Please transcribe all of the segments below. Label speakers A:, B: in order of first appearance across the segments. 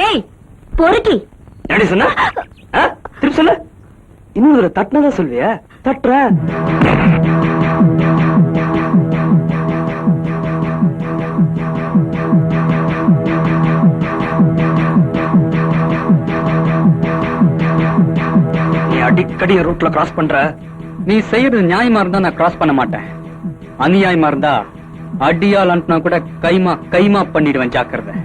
A: ஏய் பொறுக்கி
B: எப்படி சொன்ன திருப்பி சொல்லு. இன்னும் ஒரு தட்டினதா சொல்வியா? தட்டுற நீ அடிக்கடி ரூட்ல கிராஸ் பண்ற.
C: நீ செய்யறது நியாயமா இருந்தா நான் கிராஸ் பண்ண மாட்டேன். அநியாயமா இருந்தா அடியால் அனுப்புனா கூட கைமா பண்ணிடுவேன். ஜாக்கிரதை.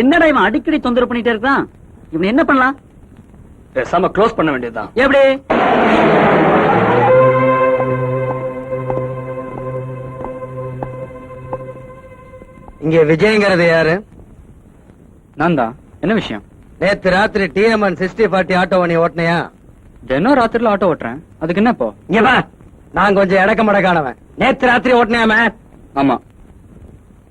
B: என்னடா இவன் அடிக்கடி தொந்தரவு பண்ணிட்டே இருக்கான்? இவன் என்ன பண்ணலாம்?
C: பேசாம க்ளோஸ் பண்ண வேண்டியதுதான்.
B: எப்படி?
D: இங்க விஜயங்கிறது யாரு?
C: நான் தான். என்ன விஷயம்?
D: நேத்து ராத்திரி டிஎம்என் 6040 ஆட்டோ நீ ஓட்டினியா?
C: தினம் ராத்திரில ஆட்டோ ஓட்டுறேன். அதுக்கு என்னப்போ?
D: இங்க வா. நான் கொஞ்சம் இடக்க மடக்கானவன். நேத்து ராத்திரி ஓட்டினியாம?
C: ஆமா.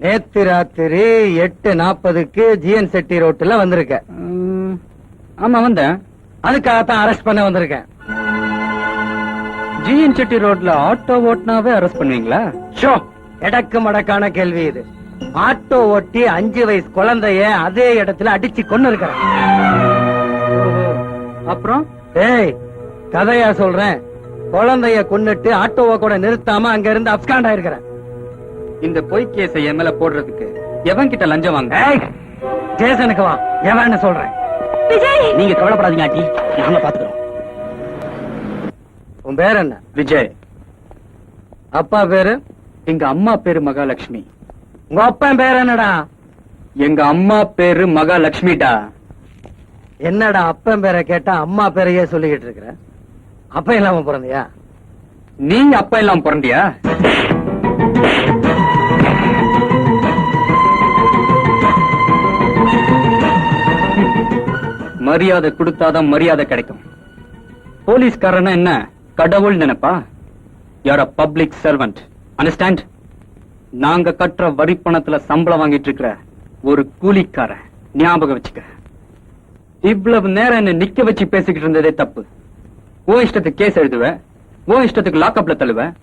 D: நேத்து ராத்திரி 8:40க்கு ஜிஎன் செட்டி ரோட்ல வந்திருக்க.
C: ஆமா வந்தேன்.
D: அதுக்காகத்தான் அரெஸ்ட் பண்ண வந்திருக்கேன்.
C: ஜிஎன் செட்டி ரோட்ல ஆட்டோ ஓட்டினாவே அரெஸ்ட் பண்ணுவீங்களா?
D: ஷோ, எடக்கு மடக்கான கேள்வி இது. ஆட்டோ ஓட்டி 5 வயசு குழந்தைய அதே இடத்துல அடிச்சு கொண்டு இருக்கிறேன்.
C: அப்புறம்?
D: ஏய், கதையா சொல்றேன். குழந்தைய கொன்னுட்டு ஆட்டோவை கூட நிறுத்தாம அங்க இருந்து அப்ஸ்காண்ட் ஆயிருக்கிறேன்.
C: இந்த பொய் கேஸ என் மேல போடுறதுக்கு எவன் கிட்ட லஞ்சம் வாங்க?
D: ஸ்டேஷனுக்கு வா, எவன்னு சொல்றேன்.
A: விஜய்,
B: நீங்க கவலைப்படாதீங்க ஆட்டி, நாங்க பாத்துக்கிறோம்.
D: உன் பேர் என்ன?
C: விஜய்.
D: அப்பா பேரு?
C: எங்க அம்மா பேரு மகாலட்சுமி.
D: உங்க அப்பன் பேர் என்னடா?
C: எங்க அம்மா பேரு மகாலட்சுமிடா.
D: என்னடா அப்பன் பேரை கேட்டா அம்மா பேரையே சொல்லிக்கிட்டு இருக்கிற? அப்ப இல்லாம பிறந்தியா?
C: நீங்க அப்பா எல்லாம் பிறந்தியா? மரியாதை கொடுத்தாதான் மரியாதை கிடைக்கும். போலீஸ்காரனா என்ன கடவுள் நினைப்பா? யார் பப்ளிக் சர்வெண்ட். அண்டர்ஸ்டாண்ட்? நாங்க கட்டுற வரி பணத்துல சம்பளம் வாங்கிட்டு இருக்கிற ஒரு கூலிக்கார. ஞாபகம் வச்சுக்க. இவ்வளவு நேரம் என்ன நிக்க வச்சு பேசிக்கிட்டு இருந்ததே தப்பு. ஓ இஷ்டத்துக்கு கேஸ் எழுதுவேன், ஓ இஷ்டத்துக்கு லாக்அப்ல தள்ளுவேன்,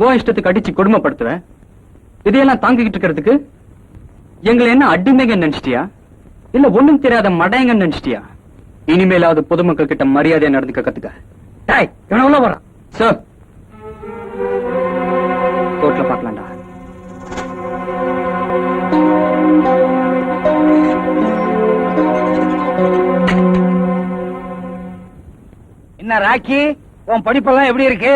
C: ஓ இஷ்டத்துக்கு அடிச்சு கொடுமைப்படுத்துவேன். இதையெல்லாம் தாங்கிக்கிட்டு இருக்கிறதுக்கு எங்களை என்ன அடிமைங்க நினைச்சிட்டியா? இல்ல ஒண்ணும் தெரியாத மடையங்க நினைச்சிட்டியா? இனிமேலாவது பொதுமக்கள் கிட்ட மரியாதையா நடந்துக்க கத்துக்க.
D: டேய், இவன உள்ள போறான்.
C: சார், கோர்ட்ல பாக்கலாம்டா.
D: என்ன ராக்கி, உன் படிப்பெல்லாம் எப்படி இருக்கு?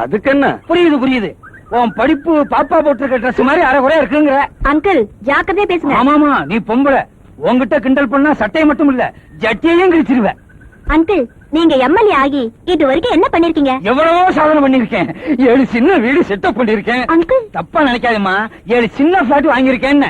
B: அதுக்கு என்ன?
D: புரியுது. உன் படிப்பு பாப்பா போட்டிருக்க ட்ரெஸ் மாதிரி அரைகுறையா இருக்குங்கிற.
A: அங்கிள் ஜாக்கிரதையா பேசுங்க.
D: ஆமாமா, நீ பொம்பளை. உன்கிட்ட கிண்டல் பண்ணா சட்டையை மட்டும் இல்ல ஜட்டியையும் கிழிச்சிருவேன்.
A: அங்கிள், நீங்க எம்எல்ஏ ஆகி இது வரைக்கும் என்ன பண்ணிருக்கீங்க?
D: எவ்வளவோ சாதனை பண்ணிருக்கேன். 7 சின்ன வீடு செட்டப் பண்ணிருக்கேன்.
A: அங்கிள்,
D: தப்பா நினைக்காதம்மா, 7 சின்ன பிளாட் வாங்கியிருக்கேன்.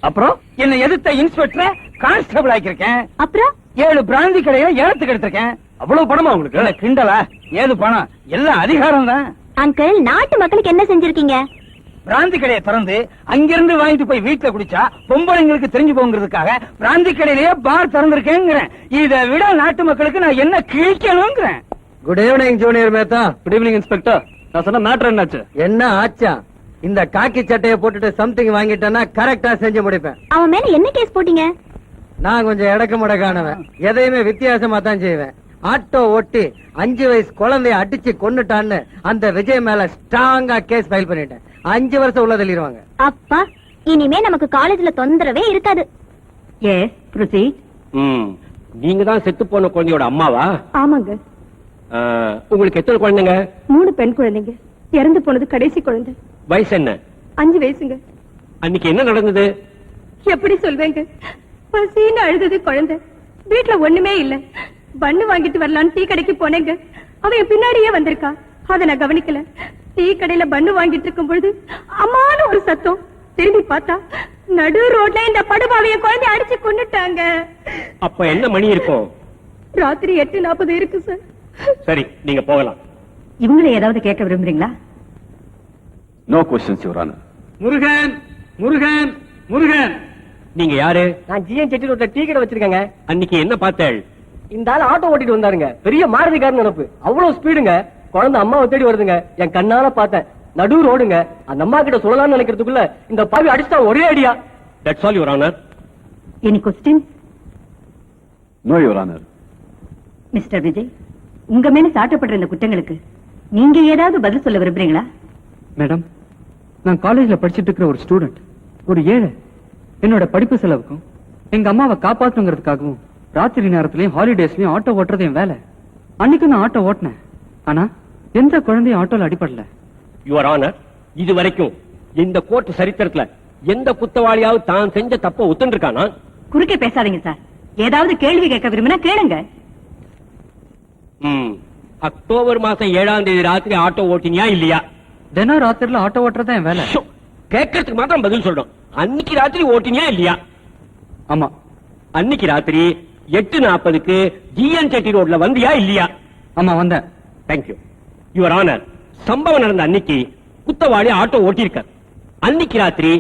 D: அப்புறம் என்ன எதிர்த்த இன்ஸ்பெக்டர் கான்ஸ்டபிள் ஆக்கியிருக்கேன்.
A: அப்புறம்
D: 7 பிராந்தி கடையில ஏலத்துக்கு எடுத்திருக்கேன்.
B: அவ்வளவு பணமா உங்களுக்கு?
D: கிண்டலா? ஏது பணம்? எல்லாம் அதிகாரம் தான்.
A: அங்கிள், நாட்டு மக்களுக்கு என்ன செஞ்சிருக்கீங்க?
D: பிராந்தி கடையை திறந்து அங்கிருந்து வாங்கிட்டு போய் வீட்டுல குடிச்சா பொம்பளைங்களுக்கு தெரிஞ்சு போங்கிறதுக்காக பிராந்தி கடையிலேயே பார் திறந்திருக்கேங்கிறேன். இதை விட நாட்டு மக்களுக்கு நான் என்ன கிழிக்கணுங்கிறேன். Good evening junior Mehta.
C: Good evening inspector. நான் சொன்ன மேட்டர் என்னாச்சு?
D: என்ன ஆச்சா? இந்த காக்கி சட்டையை போட்டுட்டு சம்திங் வாங்கிட்டேன்னா கரெக்டா செஞ்சு முடிப்பேன்.
A: அவன் மேல என்ன கேஸ் போட்டீங்க?
D: நான் கொஞ்சம் எடக்க முடக்கானவன். எதையுமே வித்தியாசமா தான் செய்வேன். ஆட்டோ ஓட்டி 5 வயசு குழந்தைய அடிச்சு கொன்னுட்டான்னு அந்த விஜய் மேல ஸ்ட்ராங்கா கேஸ் ஃபைல் பண்ணிட்டேன். 5 வருஷம் உள்ள தள்ளிடுவாங்க.
A: அப்பா, இனிமே நமக்கு காலேஜ்ல தொந்தரவே இருக்காது.
E: Yes, proceed.
B: நீங்க தான் செத்து போன குழந்தையோட அம்மாவா?
E: ஆமாங்க.
B: உங்களுக்கு எத்தனை குழந்தைங்க?
E: 3 பெண் குழந்தைங்க. இறந்து போனது கடைசி குழந்தை.
B: வயசு என்ன?
E: 5 வயசுங்க.
B: அன்னைக்கு என்ன நடந்தது?
E: எப்படி சொல்வேங்க? பசின்னு அழுதது குழந்தை. வீட்டுல ஒண்ணுமே இல்ல. பண்ணு வாங்கிட்டு வரலான்னு டீ கடைக்கு போனேங்க. அவன் பின்னாடியே வந்திருக்கா. அத நான் கவனிக்கல. டீ கடையில பண்ணு வாங்கிட்டு இருக்கும் பொழுது அம்மான்னு ஒரு சத்தம். திரும்பி பார்த்தா நடு ரோட்ல இந்த படுபாவைய குழந்தை அடிச்சு கொன்னுட்டாங்க.
B: அப்ப என்ன மணி இருக்கும்?
E: ராத்திரி 8:40 இருக்கு சார்.
B: சரி, நீங்க போகலாம்.
E: இவங்களை ஏதாவது கேட்க விரும்புறீங்களா?
C: No questions your honour.
D: Murugan Murugan Murugan.
B: நீங்க யாரு?
D: நான் ஜிஎன் செட்டி ரோட்ல டீ கடை வச்சிருக்கேங்க.
B: அன்னைக்கு என்ன பார்த்தேள்? இந்த ஆள் ஆட்டோ ஓட்டிட்டு வந்தாருங்க. பெரிய மாருதிக்காரன் நினைப்பு. அவ்வளவு ஸ்பீடுங்க. குழந்தை அம்மாவை தேடி வருதுங்க. என் கண்ணால பார்த்தேன். நடு ரோடுங்க. அந்த அம்மா கிட்ட சொல்லலாம்னு நினைக்கிறதுக்குள்ள இந்த பாவி அடிச்சுட்டா ஒரே அடியா.
F: That's all, Your Honor.
E: Any question?
F: No, Your Honor.
E: Mister Vijay, உங்க மேல சாட்டப்படுற இந்த குற்றங்களுக்கு நீங்க ஏதாவது பதில் சொல்ல விரும்புறீங்களா?
C: மேடம், நான் காலேஜ்ல படிச்சிட்டு இருக்கிற ஒரு ஸ்டூடெண்ட், ஒரு ஏழை. என்னோட படிப்பு செலவுக்கும் எங்க அம்மாவை காப்பாத்துங்கிறதுக்காகவும் ராத்திரி நேரத்திலயும் ஹாலிடேஸ்லயும் ஆட்டோ ஓட்டுறது என் வேலை. அன்னைக்கு நான் ஆட்டோ ஓட்டினேன். ஆனா எந்த குழந்தையும் ஆட்டோல அடிபடல.
F: Your Honor, இது வரைக்கும் இந்த கோர்ட் சரித்திரத்துல எந்த குத்தவாளியாவது தான் செஞ்ச தப்ப ஒத்துண்டிருக்கானா?
E: குறுக்கே பேசாதீங்க சார். ஏதாவது கேள்வி கேட்க விரும்பினா கேளுங்க.
F: அக்டோபர் மாசம் 7ஆம் தேதி ராத்திரி ஆட்டோ ஓட்டினியா இல்லையா?
C: தினம் ராத்திரில ஆட்டோ ஓட்டுறது என் வேலை.
F: ஷோ, கேட்கறதுக்கு மாத்திரம் பதில் சொல்றோம். அன்னைக்கு ராத்திரி ஓட்டினியா இல்லையா?
C: ஆமா.
F: அன்னைக்கு ராத்திரி 8:40க்கு ஜிஎன் செட்டி ரோட்ல வந்தியா இல்லையா?
C: ஆமா, வந்தேன்.
F: தேங்க்யூ. யுவர் ஆனர், சம்பவம் நடந்த அன்னைக்கு குத்தவாளி ஆட்டோ ஓட்டியிருக்கார். அன்னைக்கு ராத்திரி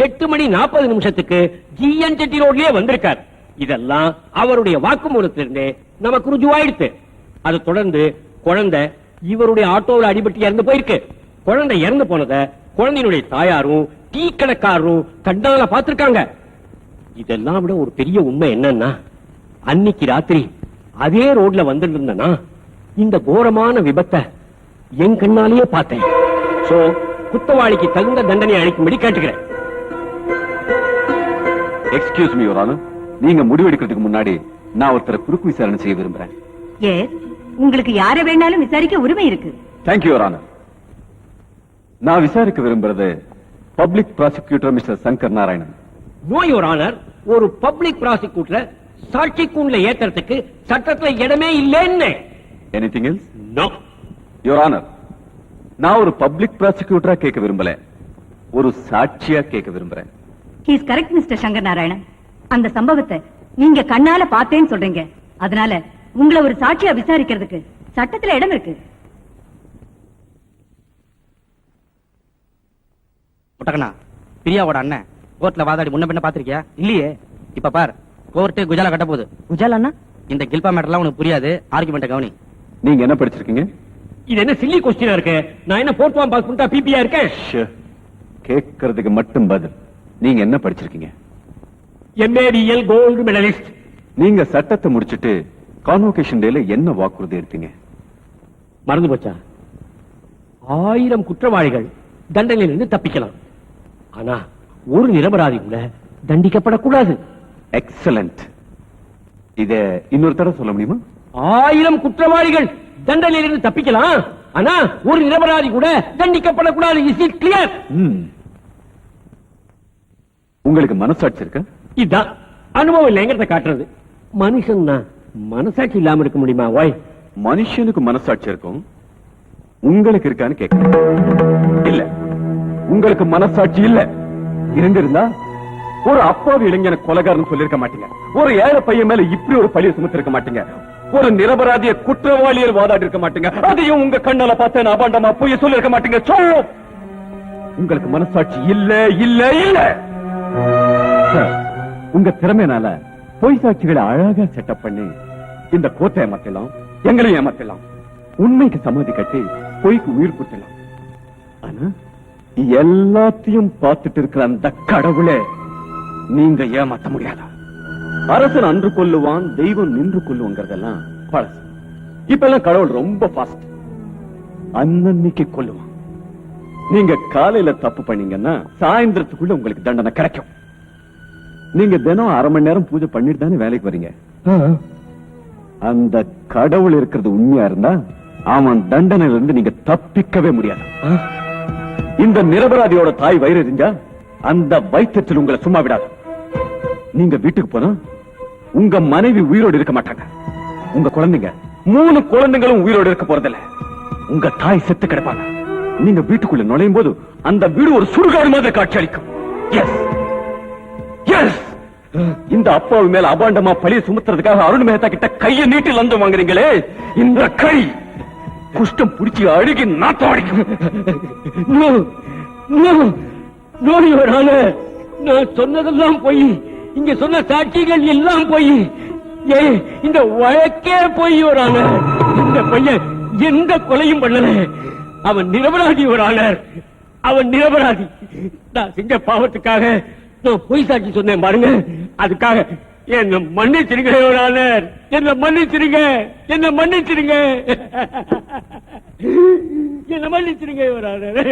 F: 8:40 ஜிஎன் செட்டி ரோட்லயே வந்திருக்கார். இதெல்லாம் அவருடைய வாக்குமூலத்திலிருந்து நமக்கு ருஜுவாயிடுத்து. அதை தொடர்ந்து குழந்தை இவருடைய ஆட்டோவில் அடிபட்டு இறந்து போயிருக்கு. குழந்தை இறந்து போனத குழந்தையினுடைய தாயாரும் டீ கடைக்காரரும் கண்ணால பார்த்திருக்காங்க. இதெல்லாம் விட ஒரு பெரிய உண்மை என்னன்னா, அன்னைக்கு ராத்திரி அதே ரோட்ல வந்துட்டு இருந்தனா இந்த கோரமான விபத்தை என் கண்ணாலேயே பார்த்தேன். சோ குத்தவாளிக்கு தகுந்த தண்டனை அளிக்கும்படி கேட்டுக்கிறேன்.
G: எக்ஸ்கியூஸ் மீ யுவர் ஆனர், நீங்க முடிவெடுக்கிறதுக்கு முன்னாடி நான் ஒருத்தரை குறுக்கு விசாரணை செய்ய விரும்புறேன்.
E: எஸ், உங்களுக்கு யாரை வேணாலும் விசாரிக்க உரிமை இருக்கு.
G: Thank you your honour. நான் விசாரிக்க விரும்புறது public prosecutor mister Shankar Narayanan.
F: No your honour, ஒரு பப்ளிக் ப்ராசிக்யூட்டர் சாட்சி கூண்ல ஏத்துறதுக்கு சட்டத்துல இடமே இல்லைன்னு.
G: Anything else?
F: No
G: your honour, நான் ஒரு பப்ளிக் ப்ராசிக்யூட்டரா கேட்க விரும்பல, ஒரு சாட்சியா கேட்க விரும்புறேன்.
E: He is correct mister Shankar Narayanan. அந்த சம்பவத்தை நீங்க கண்ணால பார்த்தேன்னு சொல்றீங்க. அதனால உங்களை ஒரு சாட்சியா விசாரிக்கிறதுக்கு சட்டத்துல இடம் இருக்கு.
B: முட்டகனா, பிரியாவோட அண்ணன் கோர்ட்ல வாதாடி முன்ன பின்ன பாத்திருக்கியா? இல்லையே. இப்ப பார், கோர்ட்டு குஜாலா கட்ட போகுது. குஜாலா? இந்த கில்பா மேட்டர்லாம் உனக்கு புரியாது. ஆர்குமெண்ட் கவனி.
G: நீங்க என்ன படிச்சிருக்கீங்க?
F: இது என்ன சில்லி கொஸ்டினா இருக்கு? நான் என்ன போர்ட் ஃபார்ம் பாஸ் பண்ணிட்டா பிபியா இருக்கேன்?
G: கேட்கறதுக்கு மட்டும் பதில். நீங்க என்ன படிச்சிருக்கீங்க?
F: MA BL gold medallist.
G: நீங்க சட்டத்தை முடிச்சிட்டு கான்வொகேஷன் டேல என்ன வாக்குறுதி எடுத்தீங்க?
F: மறந்து போச்சா? 1000 குற்றவாளிகள் தண்டனையிலிருந்து தப்பிக்கலாம். ஆனா ஒரு நிரபராதி கூட தண்டிக்கப்படக்கூடாது.
G: எக்ஸலண்ட். இத இன்னொரு தடவை சொல்ல முடியுமா?
F: 1000 குற்றவாளிகள் தண்டனையிலிருந்து தப்பிக்கலாம். ஆனா ஒரு நிரபராதி கூட தண்டிக்கப்படக்கூடாது. Is it clear?
G: உங்களுக்கு மனசாட்சி இருக்கா?
F: இதான் அனுபவம் இல்லைங்கிறத காட்டுறது. மனுஷன் தான் மனசாட்சி இல்லாம இருக்க முடியுமா? வாய்,
G: மனுஷனுக்கு மனசாட்சி இருக்கும், உங்களுக்கு இருக்கான்னு கேட்கிறேன். இல்ல, உங்களுக்கு மனசாட்சி இல்ல. இருந்திருந்தா ஒரு அப்பாவி இளைஞனை கொலைகாரன் சொல்லிருக்க மாட்டீங்க. ஒரு ஏழை பையன் மேல இப்படி ஒரு பழிய சுமத்திருக்க மாட்டீங்க. ஒரு நிரபராதிய குற்றவாளியர் வாதாடி இருக்க மாட்டீங்க. அதையும் உங்க கண்ணால பார்த்தேன் அபாண்டமா போய் சொல்லிருக்க மாட்டீங்க. உங்களுக்கு மனசாட்சி இல்ல இல்ல இல்ல. உங்க திறமையினால பொய் சாட்சிகளை அழகா செட்டப் பண்ணி இந்த கோட்டை ஏமாத்தலாம், எங்களையும் ஏமாத்தலாம். உண்மைக்கு சம்மதி கட்டி பொய்க்கு உயிர் கொடுத்தலாம். ஆனா எல்லாத்தையும் பார்த்துட்டு இருக்கிற அந்த கடவுளை நீங்க ஏமாத்த முடியாதா? அரசன் அன்று கொல்லுவான், தெய்வம் நின்று கொல்லுவாங்கிறதெல்லாம் பழசு. இப்ப எல்லாம் கடவுள் ரொம்ப ஃபாஸ்ட். அன்னன்னைக்கு கொல்லுவான். நீங்க காலையில தப்பு பண்ணீங்கன்னா சாயந்தரத்துக்குள்ள உங்களுக்கு தண்டனை கிடைக்கும். நீங்க தினம் 1/2 மணி நேரம் பூஜை பண்ணிட்டு தானே வேலைக்கு வரீங்க. அந்த கடவுள் இருக்கிறது உண்மையா இருந்தா அவன் தண்டனையில இருந்து நீங்க தப்பிக்கவே முடியாது. இந்த நிரபராதியோட தாய் வயிறு எரிஞ்சா அந்த வயிற்றத்தில் உங்களை சும்மா விடாது. நீங்க வீட்டுக்கு போனா உங்க மனைவி உயிரோடு இருக்க மாட்டாங்க. உங்க குழந்தைங்க 3 குழந்தைகளும் உயிரோடு இருக்க போறதில்ல. உங்க தாய் செத்து கிடப்பாங்க. நீங்க வீட்டுக்குள்ள நுழையும் போது அந்த வீடு ஒரு சுடுகாடு மாதிரி காட்சி அளிக்கும். எஸ் எஸ், இந்த அப்பாவு மேல அபாண்டமா பழிய சுமத்துறதுக்காக அருண் மேத்தா கிட்ட கையை நீட்டி லஞ்சம் வாங்குறீங்களே, இந்த கை குஷ்டம் புடிச்சு அழுகி நாத்தம் அடிக்கும்.
F: நான் சொன்னதெல்லாம் போய், இங்க சொன்ன சாட்சிகள் எல்லாம் போய். ஏய், இந்த வழக்கே போய் யுவர் ஆனர். இந்த பையன் எந்த கொலையும் பண்ணல. அவன் நிரபராதி யுவர் ஆனர். அவன் நிரபராதி. நான் செஞ்ச பாவத்துக்காக நான் பொய் சாட்சி சொன்னேன் பாருங்க. அதுக்காக என்ன மன்னிச்சிருங்க யுவர் ஆனர். என்ன மன்னிச்சிருங்க. என்ன மன்னிச்சிருங்க. என்ன மன்னிச்சிருங்க your honour.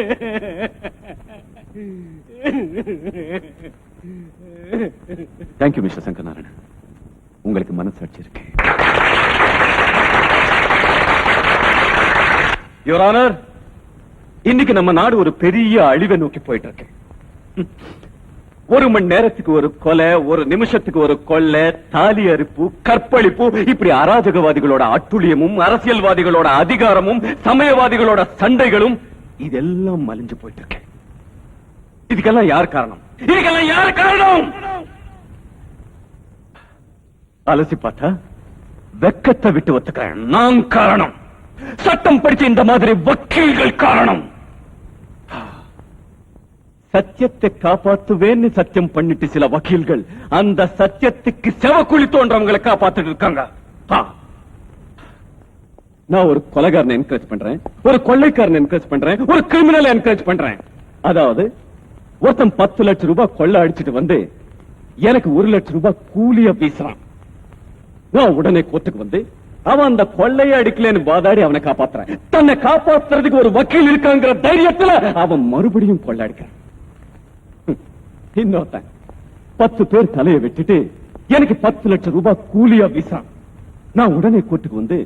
G: Thank you mister Sankaranarayanan. உங்களுக்கு மனசாட்சி இருக்கு. யுவர் ஆனர், இன்னைக்கு நம்ம நாடு ஒரு பெரிய அழிவை நோக்கி போயிட்டு இருக்கு. ஒரு மணி நேரத்துக்கு ஒரு கொலை, ஒரு நிமிஷத்துக்கு ஒரு கொள்ளை, தாலி அறுப்பு, கற்பழிப்பு, இப்படி அராஜகவாதிகளோட அட்டுழியமும், அரசியல்வாதிகளோட அதிகாரமும், சமயவாதிகளோட சண்டைகளும் இதெல்லாம் மலிஞ்சு போயிட்டு இருக்கு. இதுக்கெல்லாம் யார் காரணம்? இதுக்கெல்லாம் யார் காரணம்? அலசி பார்த்தா வெக்கத்தை விட்டு ஒத்துக்கிறேன். நான் காரணம். சட்டம் படிச்ச இந்த மாதிரி வக்கீல்கள் காரணம். சத்தியத்தை காப்பாத்துவேன்னு சத்தியம் பண்ணிட்டு சில வக்கீல்கள் அந்த சத்தியத்துக்கு செவக்குழி தோன்றவங்களை காப்பாத்திட்டு இருக்காங்க. நான் ஒரு கொலைகாரனை என்கரேஜ் பண்றேன், ஒரு கொள்ளைக்காரனை என்கரேஜ் பண்றேன், ஒரு கிரிமினலை என்கரேஜ் பண்றேன். அதாவது ஒருத்தன் 10 லட்சம் ரூபாய் கொள்ளை அடிச்சிட்டு வந்து எனக்கு 1 லட்சம் ரூபாய் கூலிய வீசுறான். நான் உடனே கோர்ட்டுக்கு வந்து அவன் அந்த கொள்ளையை அடிக்கலன்னு வாதாடி அவனை காப்பாத்துறேன். தன்னை காப்பாத்துறதுக்கு ஒரு வக்கீல் இருக்காங்கிற தைரியத்துல அவன் மறுபடியும் கொள்ளை அடிக்கிறான். இன்னொருத்தன் 10 பேர் தலையை வெட்டிட்டு எனக்கு 10 லட்சம் ரூபாய் கூலியா வீசான். நான் உடனே கோர்ட்டுக்கு வந்து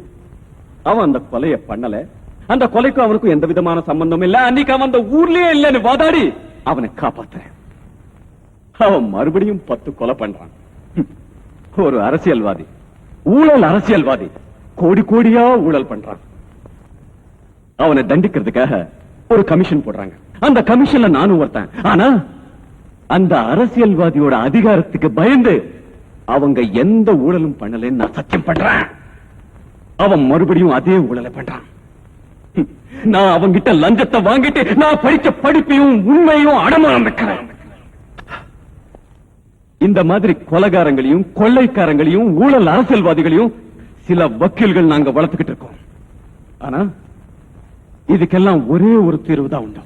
G: அவன் அந்த கொலையை பண்ணல, அந்த கொலைக்கும் அவனுக்கும் எந்த விதமான சம்பந்தம் இல்ல, அன்னைக்கு அவன் அந்த ஊர்லயே இல்லன்னு வாதாடி அவனை காப்பாத்துறேன். அவன் மறுபடியும் 10 கொலை பண்றான். ஒரு அரசியல்வாதி, ஊழல் அரசியல்வாதி, கோடி கோடியா ஊழல் பண்றான். அவனை தண்டிக்கிறதுக்காக ஒரு கமிஷன் போடுறாங்க. அந்த கமிஷன்ல நானும் ஒருத்தன். ஆனா அந்த அரசியல்வாதியோட அதிகாரத்துக்கு பயந்து அவங்க எந்த ஊழலும் பண்ணலன்னு நான் சத்தியம் பண்றேன். அவன் மறுபடியும் அதே ஊழலை பண்றான். நான் அவங்கிட்ட லஞ்சத்தை வாங்கிட்டு நான் படிச்ச படிப்பையும் உண்மையும் அடமானம் வைக்கிறேன். இந்த மாதிரி கொலைகாரங்களையும் கொள்ளைக்காரங்களையும் ஊழல் அரசியல்வாதிகளையும் சில வக்கீல்கள் நாங்க வளர்த்துக்கிட்டு இருக்கோம். ஆனா இதுக்கெல்லாம் ஒரே ஒரு தீர்வு தான் உண்டு.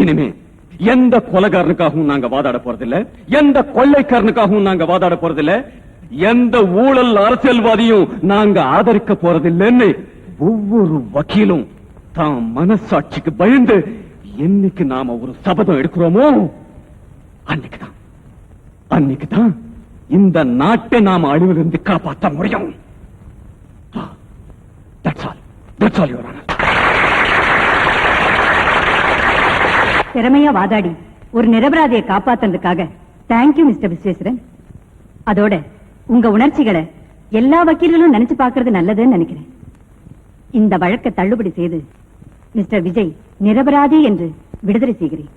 G: இனிமே எந்த கொலைகாரனுக்காகவும் நாங்க வாதாட போறதில்லை, எந்த கொள்ளைக்காரனுக்காகவும் நாங்க வாதாட போறதில்லை, எந்த ஊழல் அரசியல்வாதியும் நாங்க ஆதரிக்க போறதில்லைன்னு ஒவ்வொரு வக்கீலும் தான் மனசாட்சிக்கு பயந்து என்னைக்கு நாம ஒரு சபதம் எடுக்கிறோமோ அன்னைக்குதான் இந்த நாட்டை நாம அழிவிலிருந்து காப்பாற்ற முடியும். That's all, Your Honor.
H: திறமையா வாதாடி ஒரு நிரபராதியை காப்பாத்துறதுக்காக தேங்க்யூ மிஸ்டர் விஸ்வேஸ்வரன். அதோட உங்க உணர்ச்சிகளை எல்லா வக்கீல்களும் நினைச்சு பார்க்கறது நல்லதுன்னு நினைக்கிறேன். இந்த வழக்கை தள்ளுபடி செய்து மிஸ்டர் விஜய் நிரபராதி என்று விடுதலை செய்கிறேன்.